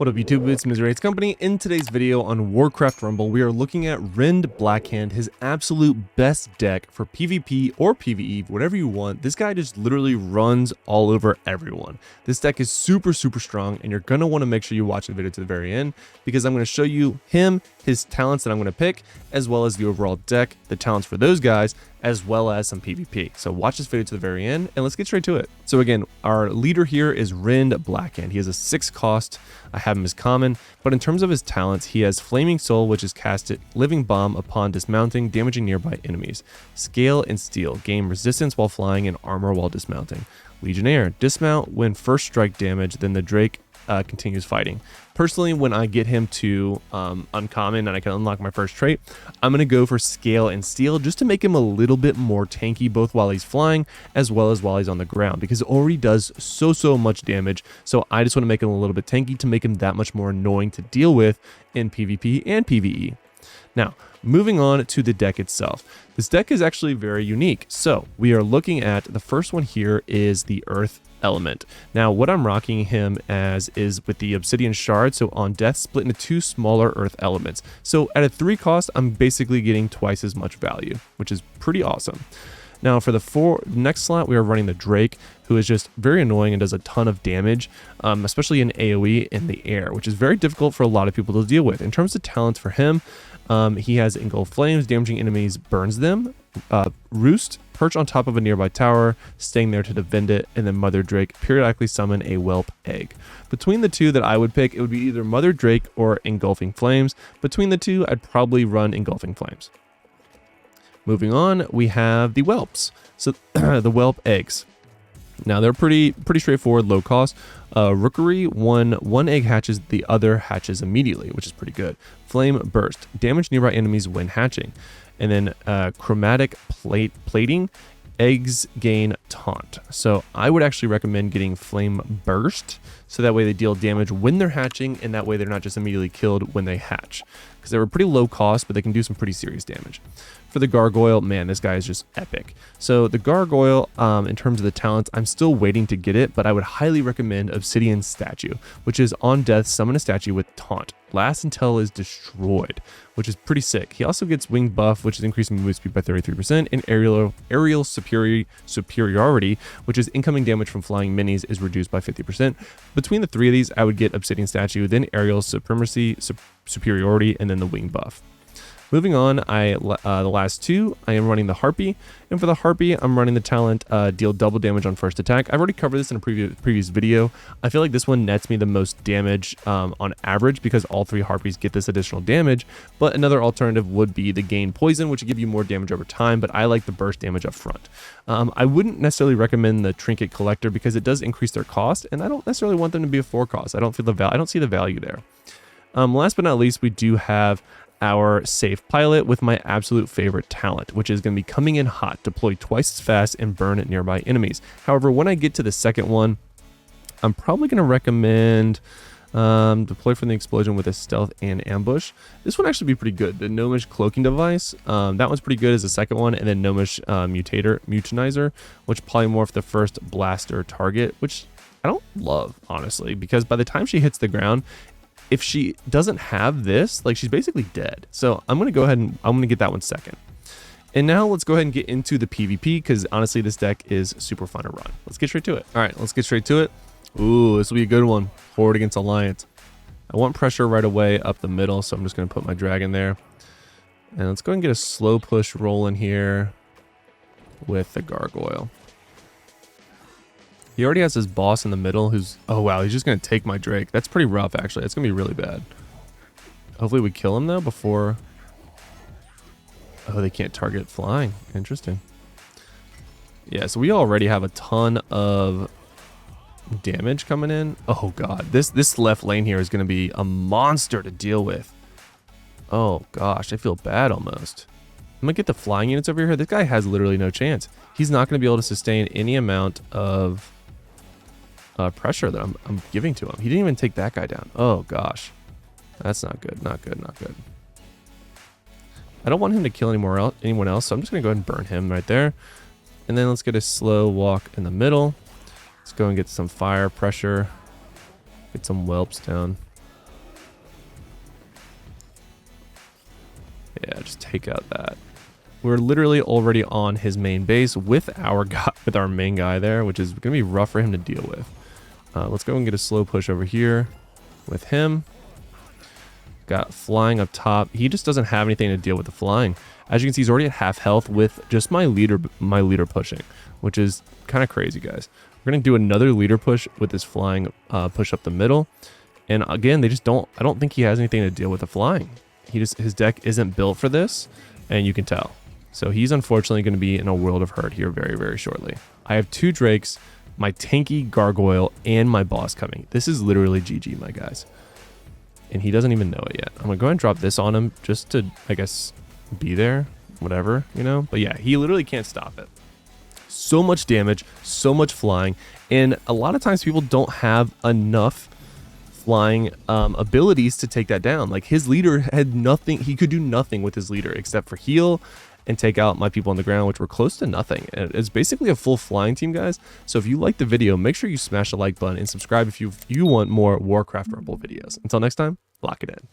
What up YouTube, it's Misery Company. In today's video on Warcraft Rumble, we are looking at Rend Blackhand, his absolute best deck for PvP or PvE, whatever you want. This guy just literally runs all over everyone. This deck is super strong, and you're going to want to make sure you watch the video to the very end, because I'm going to show you him, his talents that I'm going to pick, as well as the overall deck, the talents for those guys, as well as some PvP. So watch this video to the very end, and let's get straight to it. So again, our leader here is Rend Blackhand. He has a 6 cost. I have him as common, but in terms of his talents, he has Flaming Soul, which is casted Living Bomb upon dismounting, damaging nearby enemies. Scale and Steel, gain resistance while flying and armor while dismounting. Legionnaire, dismount when first strike damage, then the Drake continues fighting. Personally, when I get him to uncommon and I can unlock my first trait, I'm going to go for Scale and Steel just to make him a little bit more tanky, both while he's flying as well as while he's on the ground, because it already does so much damage. So I just want to make him a little bit tanky to make him that much more annoying to deal with in PvP and PvE. Now, moving on to the deck itself. This deck is actually very unique. So we are looking at, the first one here is the Earth element. Now, what I'm rocking him as is with the Obsidian Shard, so on death, split into 2 smaller Earth elements. So at a 3 cost, I'm basically getting twice as much value, which is pretty awesome. Now, for the next slot, we are running the Drake, who is just very annoying and does a ton of damage, especially in AoE in the air, which is very difficult for a lot of people to deal with. In terms of talents for him, he has Engulf Flames, damaging enemies burns them, Roost, perch on top of a nearby tower, staying there to defend it, and then Mother Drake, periodically summon a whelp egg. Between the two that I would pick, it would be either Mother Drake or Engulfing Flames. Between the two, I'd probably run Engulfing Flames. Moving on, we have the whelps. So the whelp eggs. Now they're pretty straightforward, low cost. Rookery, one egg hatches, the other hatches immediately, which is pretty good. Flame Burst, damage nearby enemies when hatching. And then Chromatic Plating, eggs gain taunt. So I would actually recommend getting Flame Burst, so that way they deal damage when they're hatching, and that way they're not just immediately killed when they hatch, because they were pretty low cost, but they can do some pretty serious damage. For the Gargoyle, man, this guy is just epic. So the Gargoyle, in terms of the talents, I'm still waiting to get it, but I would highly recommend Obsidian Statue, which is on death, summon a statue with taunt. Lasts until is destroyed, which is pretty sick. He also gets Wing Buff, which is increasing movement speed by 33%, and Aerial Superiority, which is incoming damage from flying minis, is reduced by 50%. Between the 3 of these, I would get Obsidian Statue, then Aerial Superiority, and then the Wing Buff. Moving on, the last 2, I am running the Harpy, and for the Harpy, I'm running the talent deal double damage on first attack. I've already covered this in a previous video. I feel like this one nets me the most damage on average, because all 3 Harpies get this additional damage, but another alternative would be the Gain Poison, which would give you more damage over time, but I like the burst damage up front. I wouldn't necessarily recommend the Trinket Collector, because it does increase their cost, and I don't necessarily want them to be a 4 cost. I don't see the value there. Last but not least, we do have our Safe Pilot with my absolute favorite talent, which is going to be Coming in Hot, deploy twice as fast and burn at nearby enemies. However, when I get to the second one, I'm probably going to recommend deploy from the explosion with a stealth and ambush. This one actually be pretty good. The Gnomish Cloaking Device, that one's pretty good as the second one, and then Gnomish Mutinizer, which polymorph the first blaster target, which I don't love, honestly, because by the time she hits the ground, if she doesn't have this, like, she's basically dead. So I'm going to go ahead and I'm going to get that one second. And now let's go ahead and get into the PvP, because honestly, this deck is super fun to run. Let's get straight to it. All right, let's get straight to it. Ooh, this will be a good one. Horde against Alliance. I want pressure right away up the middle, so I'm just going to put my dragon there. And let's go ahead and get a slow push roll in here with the Gargoyle. He already has his boss in the middle who's... Oh, wow. He's just going to take my Drake. That's pretty rough, actually. It's going to be really bad. Hopefully we kill him, though, before... Oh, they can't target flying. Interesting. Yeah, so we already have a ton of damage coming in. Oh, God. This left lane here is going to be a monster to deal with. Oh, gosh. I feel bad almost. I'm going to get the flying units over here. This guy has literally no chance. He's not going to be able to sustain any amount of... pressure that I'm giving to him. He didn't even take that guy down. Oh gosh, that's not good. Not good. I don't want him to kill anyone else, so I'm just gonna go ahead and burn him right there. And then let's get a slow walk in the middle. Let's go and get some fire pressure. Get some whelps down. Yeah, just take out that. We're literally already on his main base with our guy, with our main guy there, which is gonna be rough for him to deal with. Let's go and get a slow push over here with him. Got flying up top. He just doesn't have anything to deal with the flying. As you can see, he's already at half health with just my leader pushing, which is kind of crazy, guys. We're gonna do another leader push with this flying push up the middle. And again, I don't think he has anything to deal with the flying. His deck isn't built for this, and you can tell. So he's unfortunately going to be in a world of hurt here very, very shortly. I have 2 Drakes, my tanky Gargoyle, and my boss coming. This is literally GG, my guys. And he doesn't even know it yet. I'm going to go ahead and drop this on him just to, I guess, be there. Whatever, you know? But yeah, he literally can't stop it. So much damage, so much flying. And a lot of times people don't have enough flying abilities to take that down. Like his leader had nothing, he could do nothing with his leader except for heal and take out my people on the ground, which were close to nothing. And it's basically a full flying team, guys. So if you like the video, make sure you smash the like button and subscribe if you want more Warcraft Rumble videos. Until next time, lock it in.